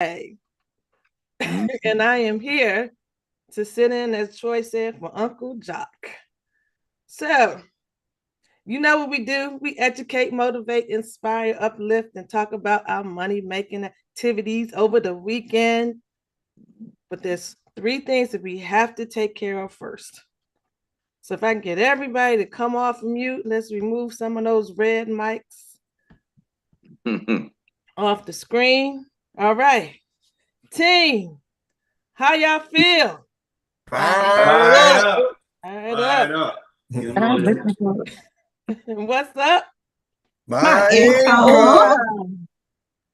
And I am here to sit in, as Troy said, for Uncle Jock. So, you know what we do? We educate, motivate, inspire, uplift, and talk about our money making activities over the weekend. But there's three things that we have to take care of first. So, if I can get everybody to come off mute, let's remove some of those red mics off the screen. All right. Team, how y'all feel? Fired up. Fired up. And what's up? My income.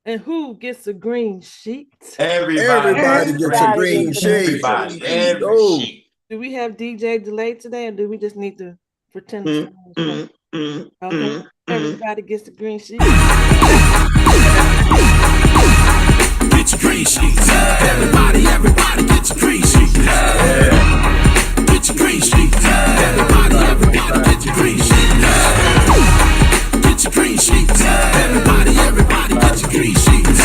And who gets a green sheet? Everybody gets a green sheet. Everybody. Do we have DJ delayed today, or do we just need to pretend? Okay. Everybody gets a green sheet. Get your green sheets. Everybody gets a green sheet. Get your green sheets. Everybody gets a green sheet. Get your green sheets. Everybody gets a green sheets.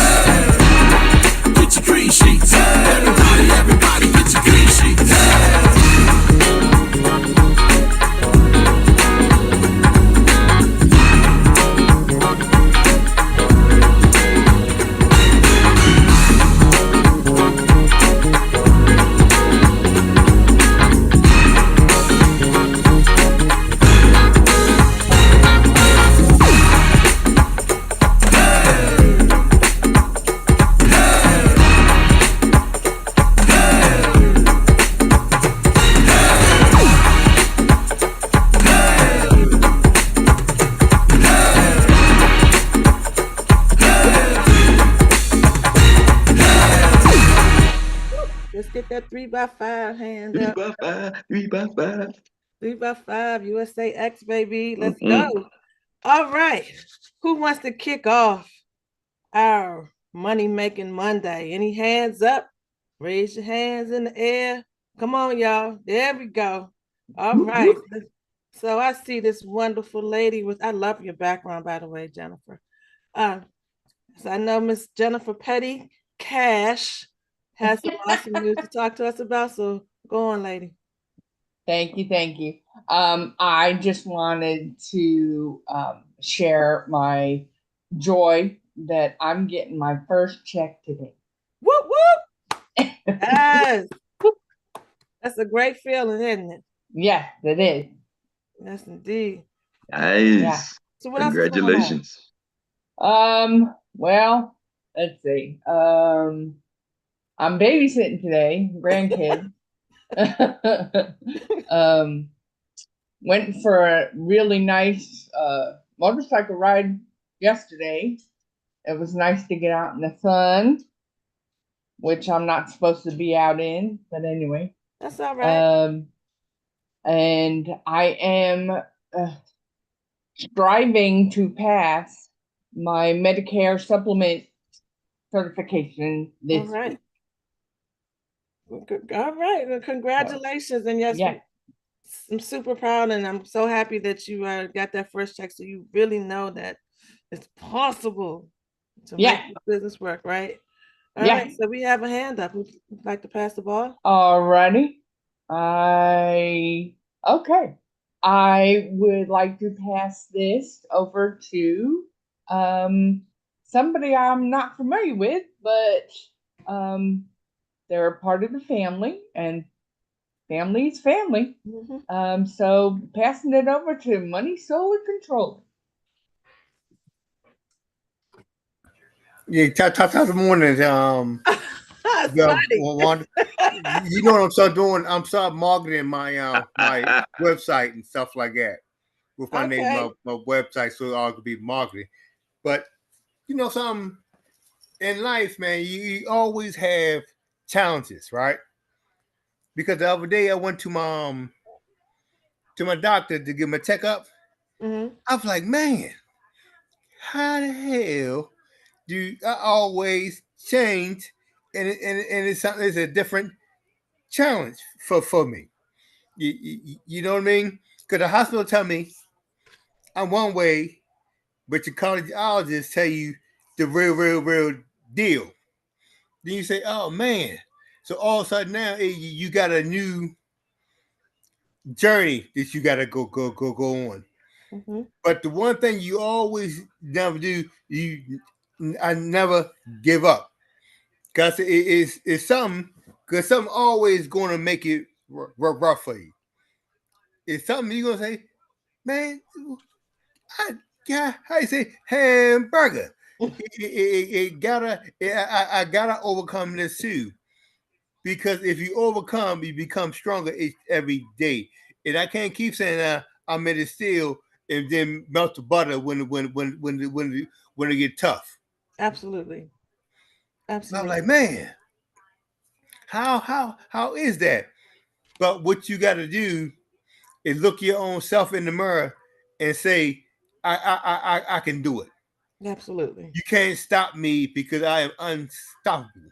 Get your green sheets. Everybody gets a green sheets. Let's get that 3x5 hand up. 3x5. 3x5 USA X, baby. Let's go. All right. Who wants to kick off our money making Monday? Any hands up? Raise your hands in the air. Come on, y'all. There we go. All right. So I see this wonderful lady with, I love your background, by the way, Jennifer. So I know Miss Jennifer Petty Cash has some awesome news to talk to us about. So go on, lady. Thank you. I just wanted to share my joy that I'm getting my first check today. Whoop, whoop. Yes. That's a great feeling, isn't it? Yes, it is. Yes, indeed. Nice. Yeah. So what Congratulations. Well, let's see. I'm babysitting today, grandkids. Went for a really nice motorcycle ride yesterday. It was nice to get out in the sun, which I'm not supposed to be out in, but anyway. That's all right. And I am striving to pass my Medicare supplement certification this week. All right. Well, congratulations. And yes, I'm super proud, and I'm so happy that you got that first check. So you really know that it's possible to make the business work, right? All right. So we have a hand up. Who'd like to pass the ball? Alrighty. Okay. I would like to pass this over to somebody I'm not familiar with, but they're a part of the family, and family is family. Mm-hmm. So passing it over to Money Solar Controller. Yeah, top of the morning. You know what I'm start doing? I'm start marketing my my website and stuff like that with my name, my website, so all could be marketing. But you know something in life, man, you always have challenges, right? Because the other day I went to my doctor to give him a checkup. Mm-hmm. I was like, man, how the hell do I always change? And it's a different challenge for me. You know what I mean? Because the hospital tell me I'm one way, but your cardiologists tell you the real deal. then you say, oh man. So all of a sudden now you got a new journey that you got to go on. Mm-hmm. But the one thing you always never do, I never give up, because it's something. Because something always going to make it rough for you. It's something you're gonna say, man. How you say hamburger? I gotta overcome this too, because if you overcome, you become stronger every day. And I can't keep saying I'm in the steel and then melt the butter when it get tough. Absolutely. I'm Absolutely. like, man, how is that? But what you got to do is look your own self in the mirror and say, I can do it. Absolutely. You can't stop me because I am unstoppable.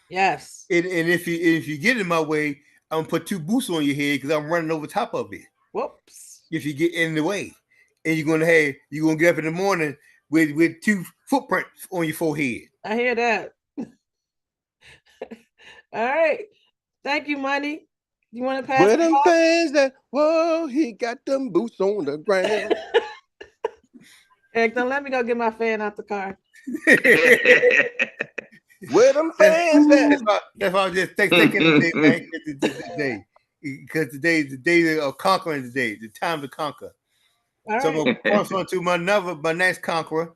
Yes. And if you get in my way, I'm gonna put two boots on your head because I'm running over top of it. Whoops. If you get in the way, and you're gonna get up in the morning with two footprints on your forehead. I hear that. All right. Thank you, Money. You want to pass Where the them ball? fans that? Whoa, he got them boots on the ground. Eric, don't let me go get my fan out the car. Where them fans at? That's why I'm just thinking today, man. Today, because today is the day of conquering. Today, the time to conquer. All So right. I'm gonna cross on to my next conqueror,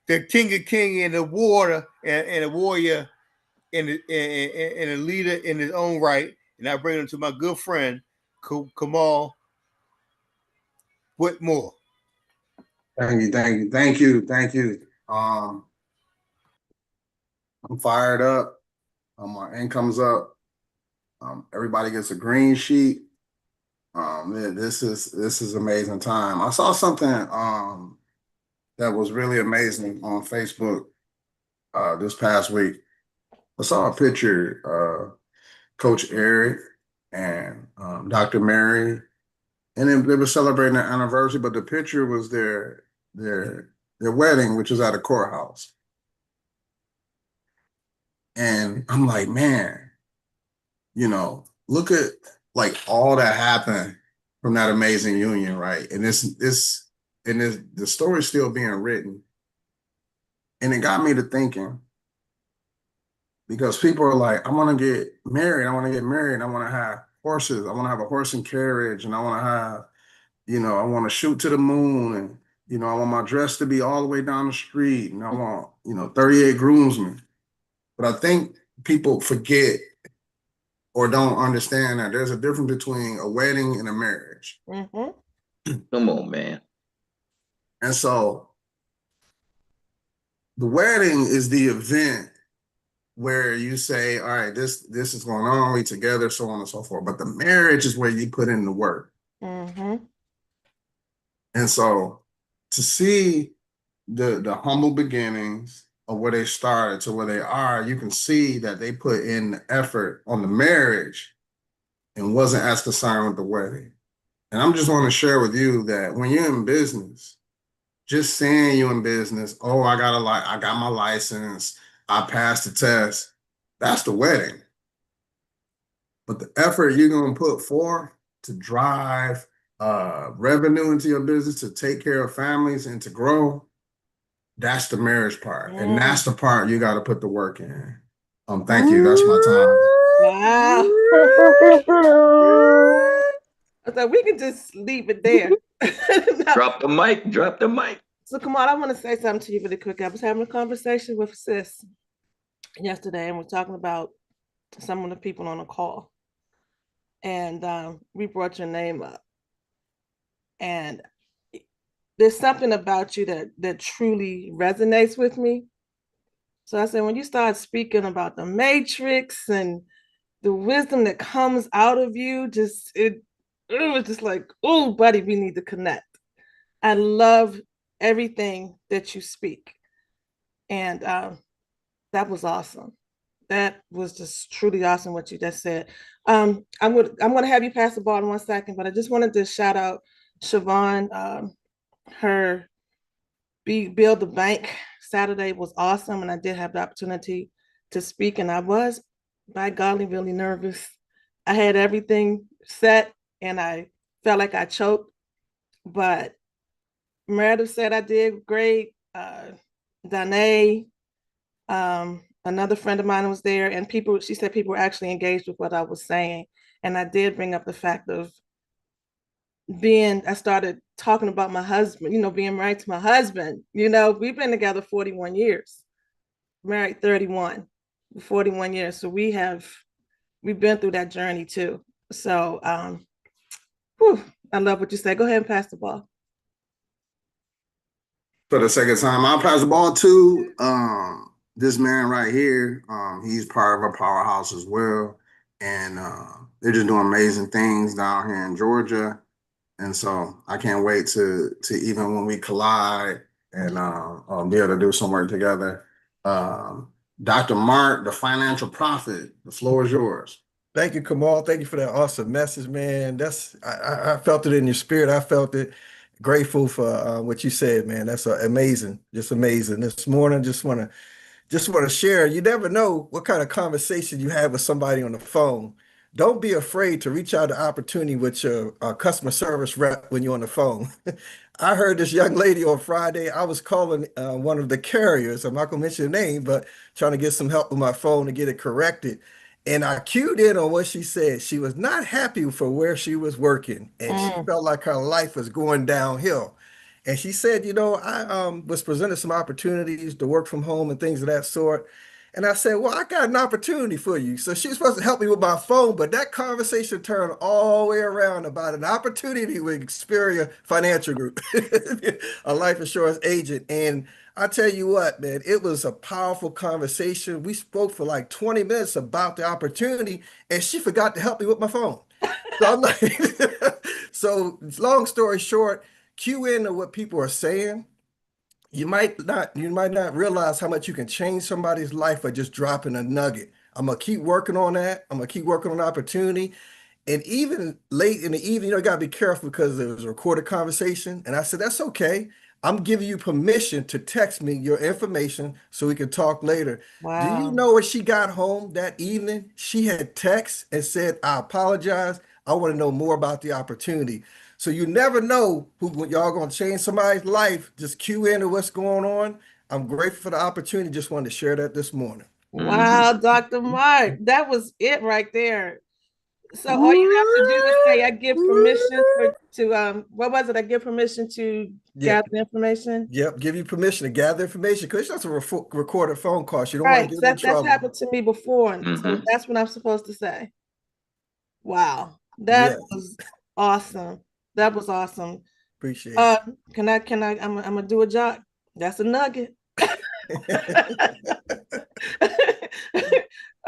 the king of king and the warrior and a warrior and a leader in his own right. And I bring him to my good friend Kamal Whitmore. Thank you. I'm fired up. My income's up. Everybody gets a green sheet. This is amazing time. I saw something that was really amazing on Facebook this past week. I saw a picture, Coach Erik and Dr. Meri, and then they were celebrating their anniversary, but the picture was their wedding, which was at a courthouse. And I'm like, man, look at like all that happened from that amazing union, right? And the story's still being written. And it got me to thinking, because people are like, I want to get married, I want to have horses, I want to have a horse and carriage, and I want to have, I want to shoot to the moon, and I want my dress to be all the way down the street, and I want, 38 groomsmen. But I think people forget or don't understand that there's a difference between a wedding and a marriage. Mm-hmm. Come on, man. And so the wedding is the event where you say, all right, this is going on, we together, so on and so forth. But the marriage is where you put in the work. Mm-hmm. And so to see the humble beginnings of where they started to where they are, you can see that they put in the effort on the marriage and wasn't as concerned with the wedding. And I'm just want to share with you that when you're in business, just saying you're in business, oh, I got my license, I passed the test, that's the wedding. But the effort you're going to put forth to drive revenue into your business, to take care of families and to grow, that's the marriage part. And that's the part you got to put the work in. Thank you. That's my time. Wow. I thought we can just leave it there. Drop the mic. So come on, I want to say something to you really quick. I was having a conversation with Sis yesterday, and we're talking about some of the people on the call. And we brought your name up. And there's something about you that truly resonates with me. So I said, when you start speaking about the matrix and the wisdom that comes out of you, it was just like, oh, buddy, we need to connect. I love everything that you speak. And that was awesome. That was just truly awesome what you just said. I'm gonna have you pass the ball in 1 second, but I just wanted to shout out Siobhan. Her Build the Bank Saturday was awesome, and I did have the opportunity to speak, and I was, by golly, really nervous. I had everything set, and I felt like I choked, but Meredith said I did great. Danae, another friend of mine was there, and she said people were actually engaged with what I was saying. And I did bring up the fact of I started talking about my husband, being married to my husband. We've been together 41 years, married 31, 41 years. So we've been through that journey too. So, I love what you said. Go ahead and pass the ball. For the second time, I'll pass the ball to this man right here. He's part of a powerhouse as well. And they're just doing amazing things down here in Georgia. And so I can't wait to even when we collide and be able to do some work together. Dr. Mark, the financial prophet, the floor is yours. Thank you, Kamal. Thank you for that awesome message, man. I felt it in your spirit. I felt it. Grateful for what you said, man. That's amazing. Just amazing. This morning, just want to share. You never know what kind of conversation you have with somebody on the phone. Don't be afraid to reach out to opportunity with your customer service rep when you're on the phone. I heard this young lady on Friday. I was calling one of the carriers. I'm not going to mention the name, but trying to get some help with my phone to get it corrected. And I cued in on what she said. She was not happy for where she was working, and she felt like her life was going downhill. And she said, I was presented some opportunities to work from home and things of that sort. And I said, well, I got an opportunity for you. So she was supposed to help me with my phone, but that conversation turned all the way around about an opportunity with Xperia Financial Group, a life insurance agent. And I tell you what, man, it was a powerful conversation. We spoke for like 20 minutes about the opportunity, and she forgot to help me with my phone. So I'm like, so long story short, cue into what people are saying. You might not realize how much you can change somebody's life by just dropping a nugget. I'm gonna keep working on that. I'm gonna keep working on opportunity. And even late in the evening, you gotta be careful because there was a recorded conversation. And I said, that's okay. I'm giving you permission to text me your information so we can talk later. Wow. Do you know when she got home that evening, she had text and said, I apologize. I want to know more about the opportunity. So you never know when y'all gonna change somebody's life. Just cue into what's going on. I'm grateful for the opportunity. Just wanted to share that this morning. Wow, Dr. Mark, that was it right there. So all you have to do is say, I give permission what was it? I give permission to gather the information. Yep, give you permission to gather information because it's just a recorded phone call. You don't want to get in trouble. That's happened to me before. So that's what I'm supposed to say. Wow, that was awesome. That was awesome. Appreciate it. I'm gonna do a jot. That's a nugget.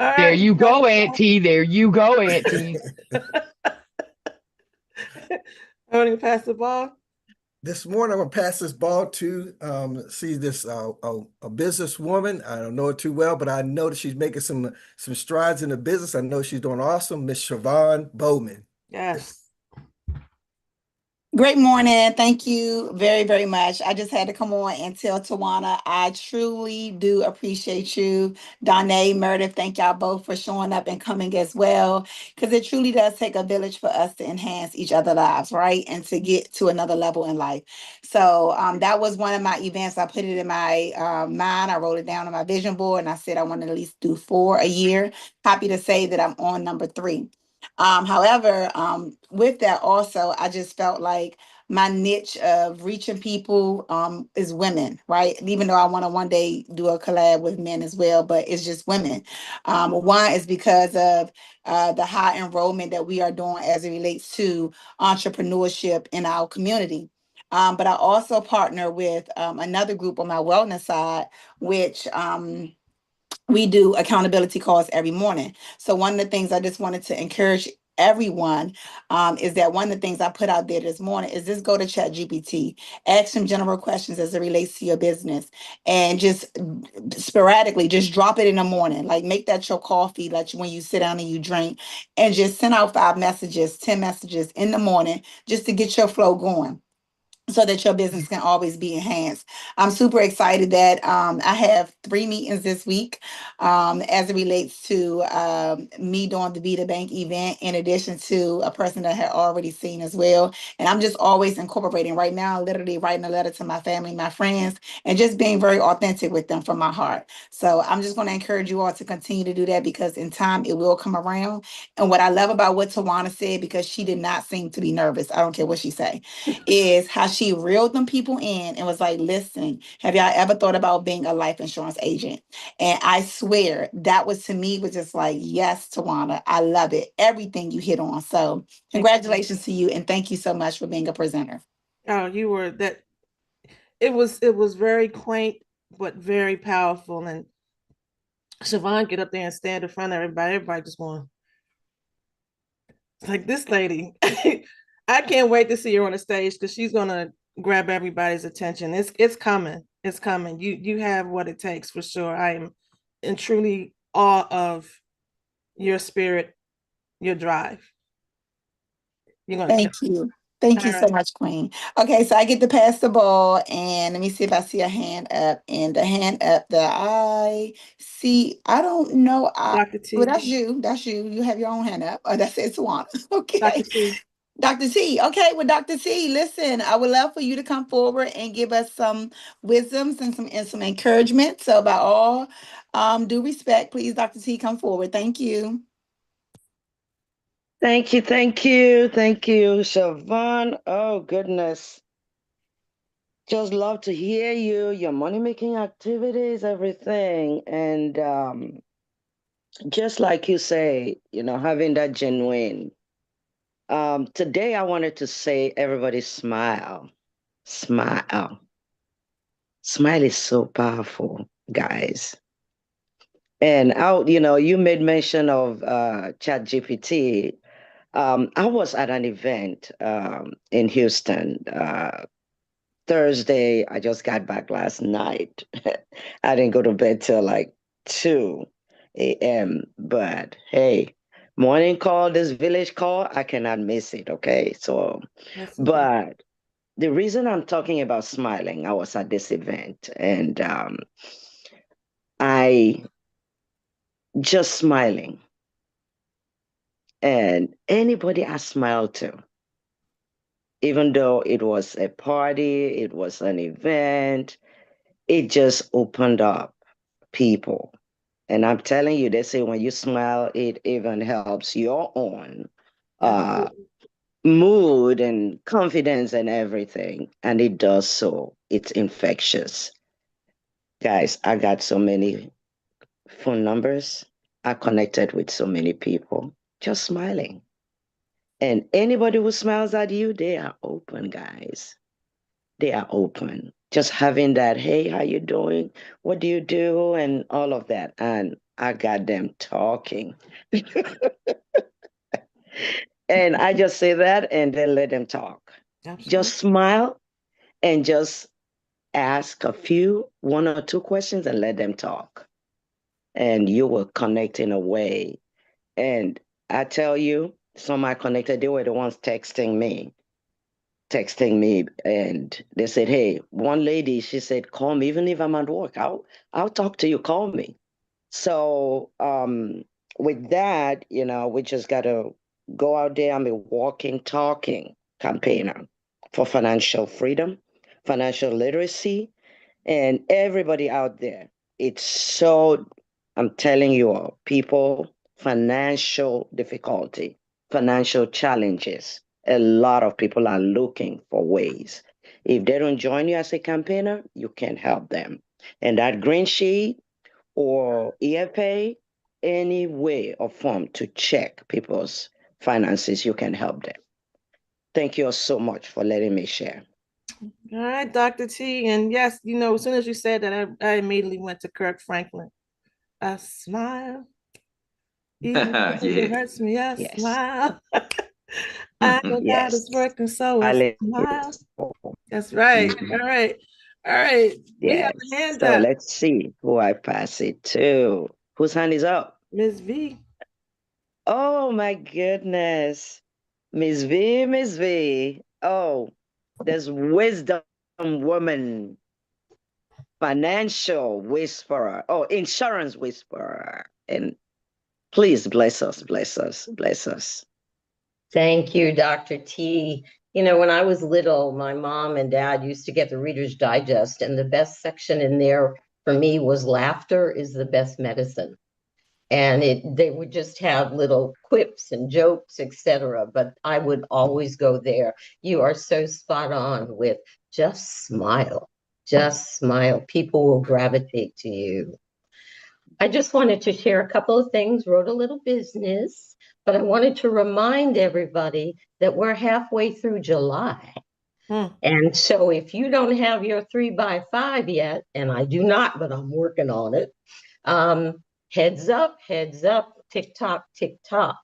Right. There you go, Auntie. There you go, Auntie. I want to pass the ball. This morning, I'm gonna pass this ball to see this a businesswoman. I don't know her too well, but I know that she's making some strides in the business. I know she's doing awesome. Miss Siobhan Bowman. Yes. Great morning. Thank you very, very much. I just had to come on and tell Tawana, I truly do appreciate you. Danae, Meredith, thank y'all both for showing up and coming as well, because it truly does take a village for us to enhance each other's lives, right? And to get to another level in life. So that was one of my events. I put it in my mind. I wrote it down on my vision board, and I said I want to at least do 4 a year. Happy to say that I'm on number 3. However, with that also, I just felt like my niche of reaching people is women, right? Even though I want to one day do a collab with men as well, but it's just women. One is because of the high enrollment that we are doing as it relates to entrepreneurship in our community. But I also partner with another group on my wellness side, which we do accountability calls every morning. So one of the things I just wanted to encourage everyone is that one of the things I put out there this morning is just go to ChatGPT, ask some general questions as it relates to your business, and just sporadically just drop it in the morning. Like make that your coffee, like when you sit down and you drink, and just send out 5 messages, 10 messages in the morning just to get your flow going. so that your business can always be enhanced. I'm super excited that I have 3 meetings this week as it relates to me doing the Vita Bank event, in addition to a person that I had already seen as well. And I'm just always incorporating right now, literally writing a letter to my family, my friends, and just being very authentic with them from my heart. So I'm just going to encourage you all to continue to do that, because in time it will come around. And what I love about what Tawana said, because she did not seem to be nervous, I don't care what she say, is how she reeled them people in and was like, listen, have y'all ever thought about being a life insurance agent? And I swear that was, to me, was just like, yes, Tawana, I love it. Everything you hit on. So congratulations to you. And thank you so much for being a presenter. Oh, you were that. It was very quaint, but very powerful. And Siobhan get up there and stand in front of everybody. Everybody just going, like, this lady. I can't wait to see her on the stage, because she's gonna grab everybody's attention. It's coming. It's coming. You have what it takes for sure. I am in truly awe of your spirit, your drive. You're gonna Thank you. Thank you so much, Queen. Okay, so I get to pass the ball, and let me see if I see a hand up. And the hand up that I see, I don't know. Dr. T. Well, that's you. That's you. You have your own hand up. Oh, that's it, Tawana. Okay. Dr. T. Dr. T. Okay, well, Dr. T, listen, I would love for you to come forward and give us some wisdoms and some encouragement. So by all due respect, please, Dr. T, come forward. Thank you. Thank you, Siobhan. Oh, goodness. Just love to hear you, your money-making activities, everything. And just like you say, having that genuine. Today, I wanted to say, everybody smile. Smile. Smile is so powerful, guys. And you made mention of ChatGPT. I was at an event in Houston Thursday. I just got back last night. I didn't go to bed till like 2 a.m. But hey, morning call, this village call, I cannot miss it. Okay. So, but the reason I'm talking about smiling, I was at this event, and I just smiling. And anybody I smiled to, even though it was a party, it was an event, it just opened up people. And I'm telling you, they say when you smile, it even helps your own mood and confidence and everything. And it does so. It's infectious. Guys, I got so many phone numbers. I connected with so many people just smiling. And anybody who smiles at you, they are open, guys. They are open. Just having that, hey, how you doing? What do you do? And all of that. And I got them talking. And I just say that and then let them talk. Absolutely. Just smile and just ask one or two questions and let them talk. And you will connect in a way. And I tell you, some I connected, they were the ones texting me, and they said, hey, one lady, she said, call me, even if I'm at work, I'll talk to you, call me. So with that, we just got to go out there. I'm a walking, talking campaigner for financial freedom, financial literacy, and everybody out there. It's so, I'm telling you all, people, financial difficulty, financial challenges. A lot of people are looking for ways. If they don't join you as a campaigner, you can't help them. And that green sheet or EFA, any way or form to check people's finances, you can help them. Thank you all so much for letting me share. All right, Dr. T. And yes, as soon as you said that, I immediately went to Kirk Franklin. A smile. Even if it hurts me, I smile. I know God is working, so a smile. That's right. All right. All right. We have a hand up. Let's see who I pass it to. Whose hand is up? Ms. V. Oh my goodness. Miss V. Oh, This wisdom woman, financial whisperer, insurance whisperer. And please bless us, bless us, bless us. Thank you, Dr. T. You know, when I was little, my mom and dad used to get the Reader's Digest, and the best section in there for me was laughter is the best medicine. And they would just have little quips and jokes, etc. But I would always go there. You are so spot on with just smile, just smile. People will gravitate to you. I just wanted to share a couple of things, wrote a little business, but I wanted to remind everybody that we're halfway through July. And so if you don't have your 3x5 yet, and I do not, but I'm working on it, heads up, tick tock, tick tock.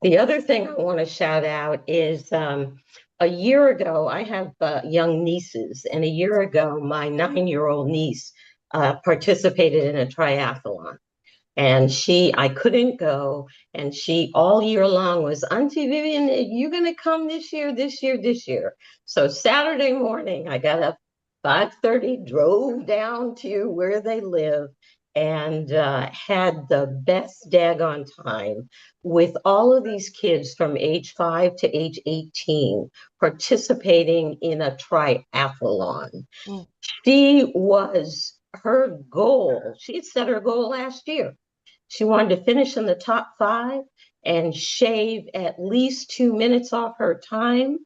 The other thing I want to shout out is a year ago, I have young nieces, and a year ago, my 9-year-old niece participated in a triathlon. And I couldn't go. And she all year long was, Auntie Vivian, you're going to come this year. So Saturday morning, I got up 5:30, drove down to where they live, and had the best daggone time with all of these kids from age 5 to age 18 participating in a triathlon. Her goal, she had set her goal last year. She wanted to finish in the top 5 and shave at least 2 minutes off her time.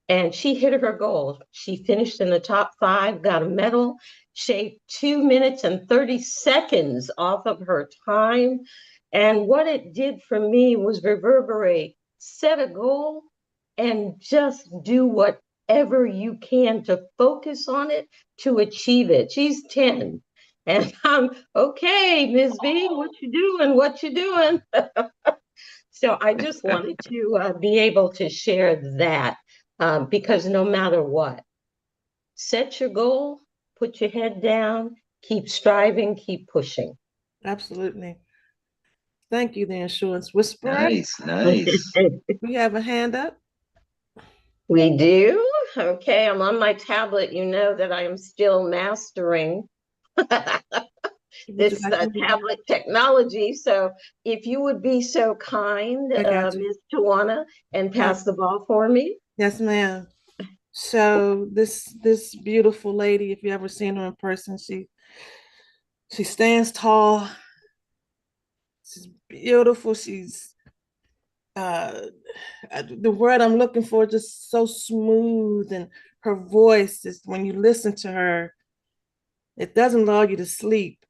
And she hit her goal. She finished in the top 5, got a medal, shaved 2 minutes and 30 seconds off of her time. And what it did for me was reverberate, set a goal, and just do whatever you can to focus on it to achieve it. She's 10. And I'm, okay, Ms. B, what you doing? So I just wanted to be able to share that. Because no matter what, set your goal, put your head down, keep striving, keep pushing. Absolutely. Thank you, the Insurance Whisperer. Nice. We have a hand up. We do? Okay, I'm on my tablet. You know that I am still mastering this tablet technology. So if you would be so kind, Ms. Tawana, and pass the ball for me. Yes, ma'am. So this beautiful lady, if you ever seen her in person, she stands tall. She's beautiful. She's the word I'm looking for, just so smooth, and her voice is, when you listen to her, it doesn't allow you to sleep.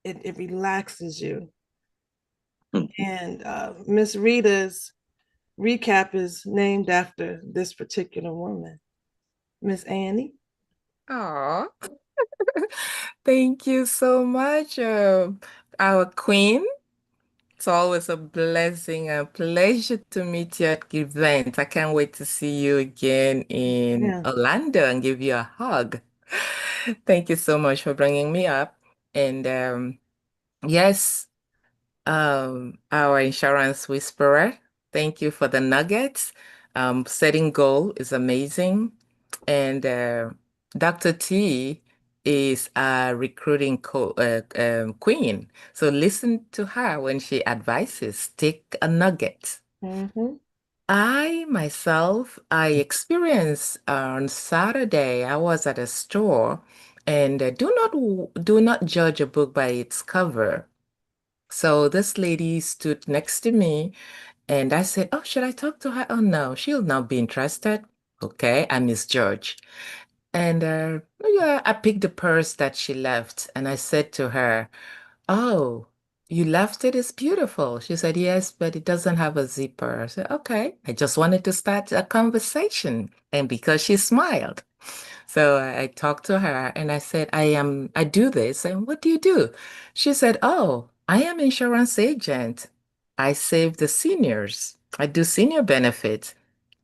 It relaxes you. And Miss Rita's recap is named after this particular woman, Miss Annie. Oh, thank you so much, our queen. It's always a blessing and pleasure to meet you at events. I can't wait to see you again in Orlando and give you a hug. Thank you so much for bringing me up. And yes, our insurance whisperer, thank you for the nuggets. Setting goal is amazing. And Dr. T is a recruiting queen. So listen to her when she advises. Take a nugget. I experienced on Saturday, I was at a store, and do not judge a book by its cover. So this lady stood next to me, and I said, "Oh, should I talk to her? Oh no, she'll not be interested." Okay, I misjudged. And yeah, I picked the purse that she left, and I said to her, "Oh, you left it? It's beautiful." She said, "Yes, but it doesn't have a zipper." I said, "Okay." I just wanted to start a conversation, and because she smiled. So I talked to her and I said, I do this. And what do you do? She said, "Oh, I am insurance agent. I save the seniors. I do senior benefits."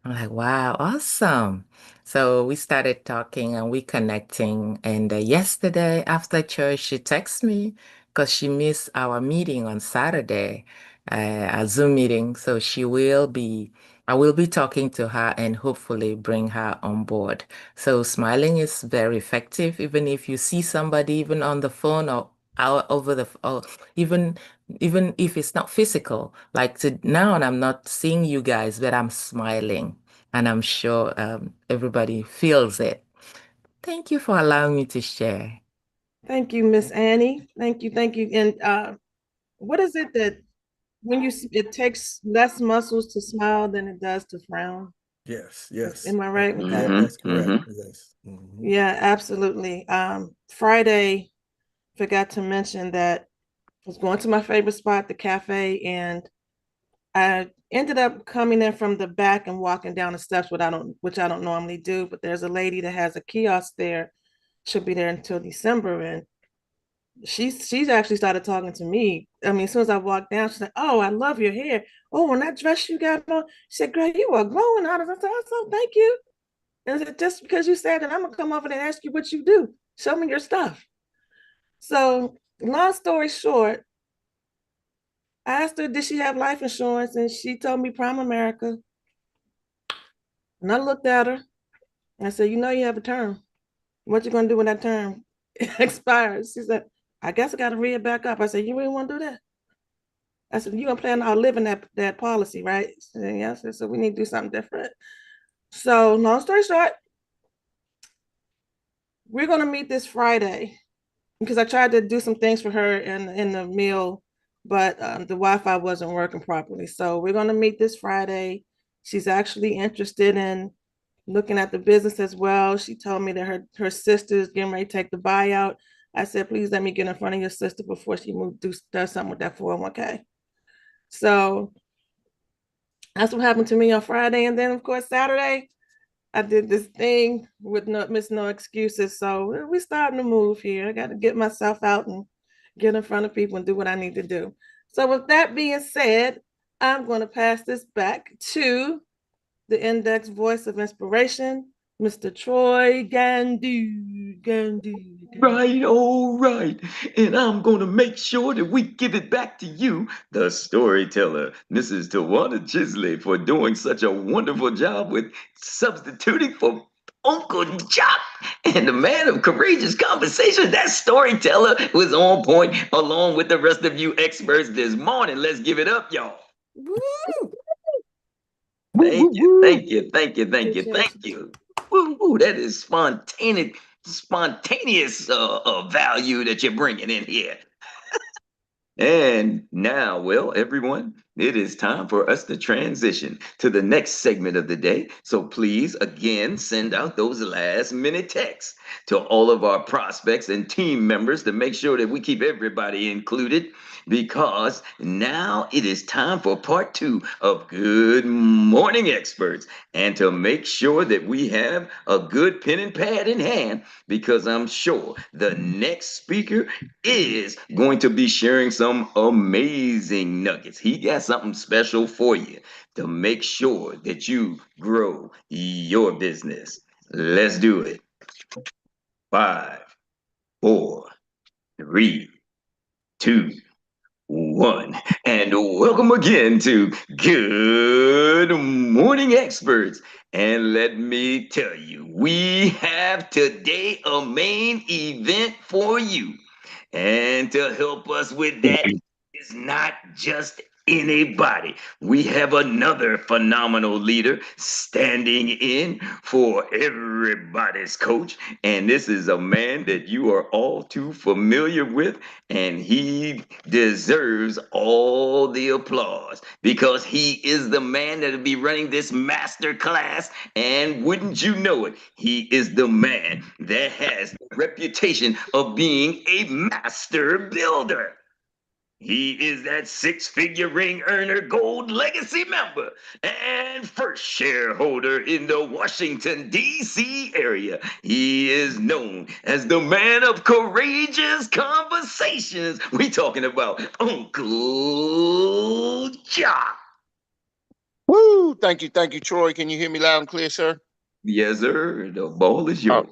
I'm like, wow, awesome. So we started talking and we connecting. And yesterday after church, she texted me because she missed our meeting on Saturday, a Zoom meeting. So she will be I will be talking to her and hopefully bring her on board. So smiling is very effective, even if you see somebody even on the phone or out over the or even if it's not physical. Like now, and I'm not seeing you guys, but I'm smiling, and I'm sure everybody feels it. Thank you for allowing me to share. Thank you, Miss Annie. Thank you, thank you. And what is it that when it takes less muscles to smile than it does to frown? Yes, yes. Am I right with that? That's correct. Mm-hmm. Yes. Mhm. Yeah, absolutely. Friday, forgot to mention that I was going to my favorite spot, the cafe, and I ended up coming in from the back and walking down the steps, which I don't normally do. But there's a lady that has a kiosk there. She'll be there until December, and she's actually started talking to me. I mean, as soon as I walked down, she's like, "Oh, I love your hair. Oh, when that dress you got on," she said, "Girl, you are glowing out of the so thank you." And I said, "Just because you said that, I'm gonna come over and ask you what you do. Show me your stuff." So, long story short, I asked her, did she have life insurance? And she told me Prime America. And I looked at her and I said, you know, you have a term. What you gonna do when that term expires? She said, I guess I gotta read it back up. I said, you really wanna do that? I said, you gonna plan on living that policy, right? She said, yes. So we need to do something different. So long story short, we're gonna meet this Friday because I tried to do some things for her in the meal, but the Wi-Fi wasn't working properly. So we're gonna meet this Friday. She's actually interested in looking at the business as well. She told me that her sister is getting ready to take the buyout. I said, please let me get in front of your sister before she does something with that 401k. So that's what happened to me on Friday. And then of course, Saturday, I did this thing with no excuses. So we're starting to move here. I got to get myself out and get in front of people and do what I need to do. So with that being said, I'm going to pass this back to the index voice of inspiration, Mr. Troy Gandu. Right, all right. And I'm going to make sure that we give it back to you, the storyteller, Mrs. Tawana Chisley, for doing such a wonderful job with substituting for Uncle Jock and the man of courageous conversation. That storyteller was on point along with the rest of you experts this morning. Let's give it up, y'all. Woo! Thank you, thank you, thank you, thank you, Appreciate thank you. Woo, woo, that is spontaneous value that you're bringing in here. And now, well, everyone, it is time for us to transition to the next segment of the day. So please, again, send out those last minute texts to all of our prospects and team members to make sure that we keep everybody included, because now it is time for part 2 of Good Morning Experts. And to make sure that we have a good pen and pad in hand, because I'm sure the next speaker is going to be sharing some amazing nuggets. He got something special for you to make sure that you grow your business. Let's do it. 5, 4, 3, 2, 1. And welcome again to Good Morning Experts. And let me tell you, we have today a main event for you. And to help us with that is not just anybody. We have another phenomenal leader standing in for everybody's coach. And this is a man that you are all too familiar with. And he deserves all the applause because he is the man that'll be running this master class. And wouldn't you know it, he is the man that has the reputation of being a master builder. He is that six-figure ring earner, gold legacy member, and first shareholder in the Washington, D.C. area. He is known as the man of courageous conversations. We talking about Uncle Jock. Woo! Thank you, Troy. Can you hear me loud and clear, sir? Yes, sir. The ball is yours.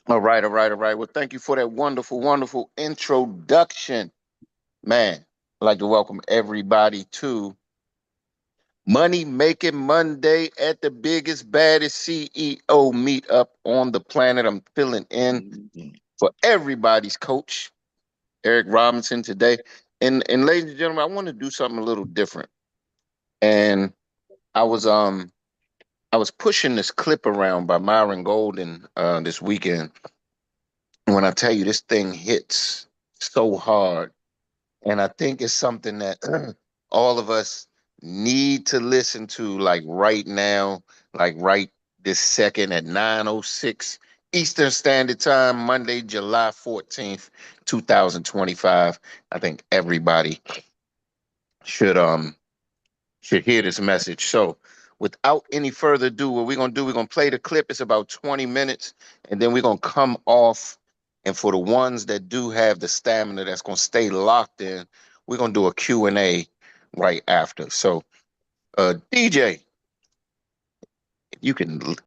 All right. Well, thank you for that wonderful introduction. Man, I'd like to welcome everybody to Money Making Monday at the biggest, baddest CEO meetup on the planet. I'm filling in for everybody's coach, Erik Robinson, today. And ladies and gentlemen, I want to do something a little different. And I was pushing this clip around by Myron Golden this weekend. When I tell you this thing hits so hard, and I think it's something that all of us need to listen to, like right now, like right this second at 9:06 Eastern Standard Time, Monday, July 14th, 2025. I think everybody should hear this message. So without any further ado, what we're gonna do, we're gonna play the clip. It's about 20 minutes, and then we're gonna come off. And for the ones that do have the stamina that's gonna stay locked in, we're gonna do a Q&A right after. So DJ, if you can